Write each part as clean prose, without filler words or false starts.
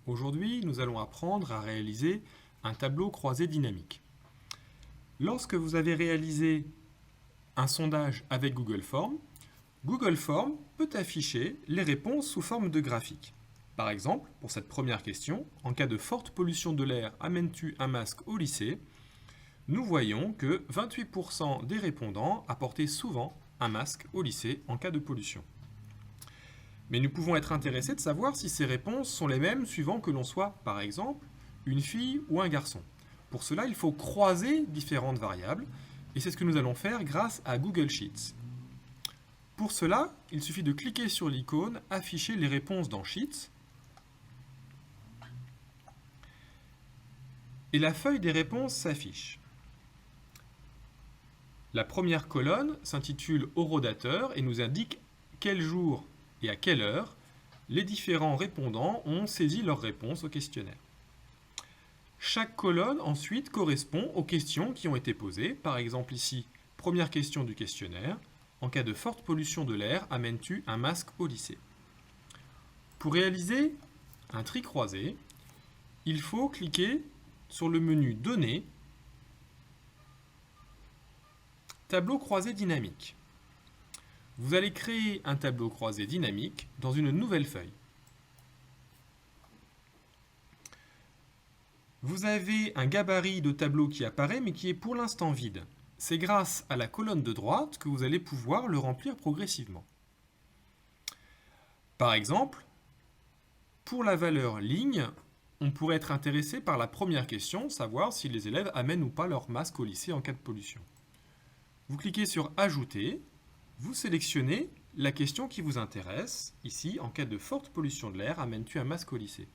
Aujourd'hui, nous allons apprendre à réaliser un tableau croisé dynamique. Lorsque vous avez réalisé un sondage avec Google Forms peut afficher les réponses sous forme de graphique. Par exemple, pour cette première question, en cas de forte pollution de l'air, amènes-tu un masque au lycée? Nous voyons que 28% des répondants apportaient souvent un masque au lycée en cas de pollution. Mais nous pouvons être intéressés de savoir si ces réponses sont les mêmes suivant que l'on soit, par exemple, une fille ou un garçon. Pour cela, il faut croiser différentes variables, et c'est ce que nous allons faire grâce à Google Sheets. Pour cela, il suffit de cliquer sur l'icône « Afficher les réponses dans Sheets » et la feuille des réponses s'affiche. La première colonne s'intitule « Horodateur » et nous indique quel jour et à quelle heure les différents répondants ont saisi leur réponse au questionnaire. Chaque colonne ensuite correspond aux questions qui ont été posées. Par exemple ici, première question du questionnaire. En cas de forte pollution de l'air, amènes-tu un masque au lycée? Pour réaliser un tri croisé, il faut cliquer sur le menu Données, Tableau croisé dynamique. Vous allez créer un tableau croisé dynamique dans une nouvelle feuille. Vous avez un gabarit de tableau qui apparaît mais qui est pour l'instant vide. C'est grâce à la colonne de droite que vous allez pouvoir le remplir progressivement. Par exemple, pour la valeur ligne, on pourrait être intéressé par la première question, savoir si les élèves amènent ou pas leur masque au lycée en cas de pollution. Vous cliquez sur « Ajouter », vous sélectionnez la question qui vous intéresse. Ici, en cas de forte pollution de l'air, amènes-tu un masque au lycée?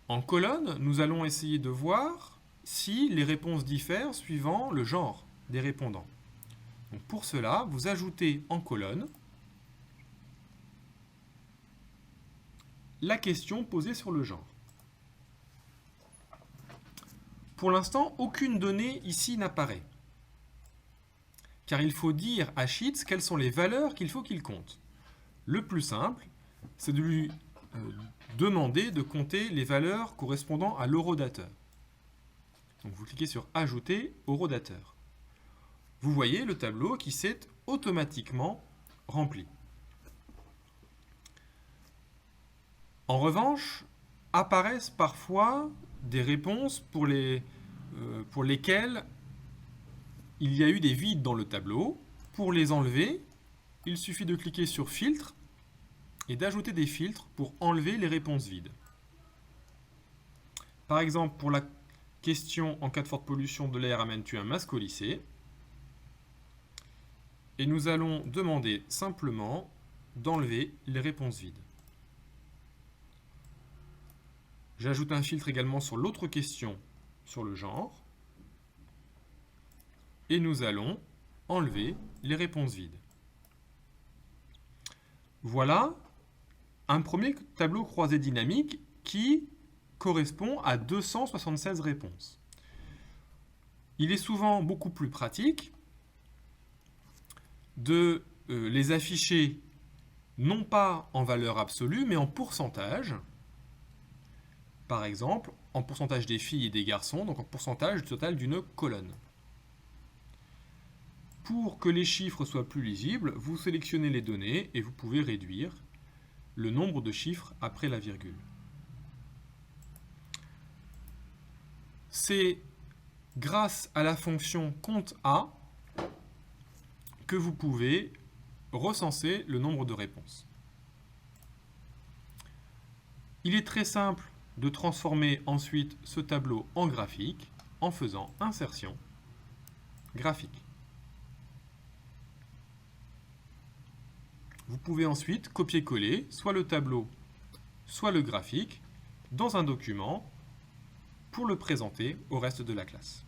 En colonne, nous allons essayer de voir si les réponses diffèrent suivant le genre des répondants. Donc pour cela, vous ajoutez en colonne la question posée sur le genre. Pour l'instant, aucune donnée ici n'apparaît, car il faut dire à Sheets quelles sont les valeurs qu'il faut qu'il compte. Le plus simple, c'est de lui demander de compter les valeurs correspondant à l'horodateur. Donc vous cliquez sur « Ajouter horodateur ». Vous voyez le tableau qui s'est automatiquement rempli. En revanche, apparaissent parfois des réponses pour lesquelles il y a eu des vides dans le tableau. Pour les enlever, il suffit de cliquer sur « Filtre » et d'ajouter des filtres pour enlever les réponses vides. Par exemple, pour la question « En cas de forte pollution de l'air, amènes-tu un masque au lycée ?» Et nous allons demander simplement d'enlever les réponses vides. J'ajoute un filtre également sur l'autre question sur le genre. Et nous allons enlever les réponses vides. Voilà un premier tableau croisé dynamique qui correspond à 276 réponses. Il est souvent beaucoup plus pratique de les afficher non pas en valeur absolue, mais en pourcentage. Par exemple, en pourcentage des filles et des garçons, donc en pourcentage total d'une colonne. Pour que les chiffres soient plus lisibles, vous sélectionnez les données et vous pouvez réduire le nombre de chiffres après la virgule. C'est grâce à la fonction compte A que vous pouvez recenser le nombre de réponses. Il est très simple de transformer ensuite ce tableau en graphique en faisant insertion, graphique. Vous pouvez ensuite copier-coller soit le tableau, soit le graphique dans un document pour le présenter au reste de la classe.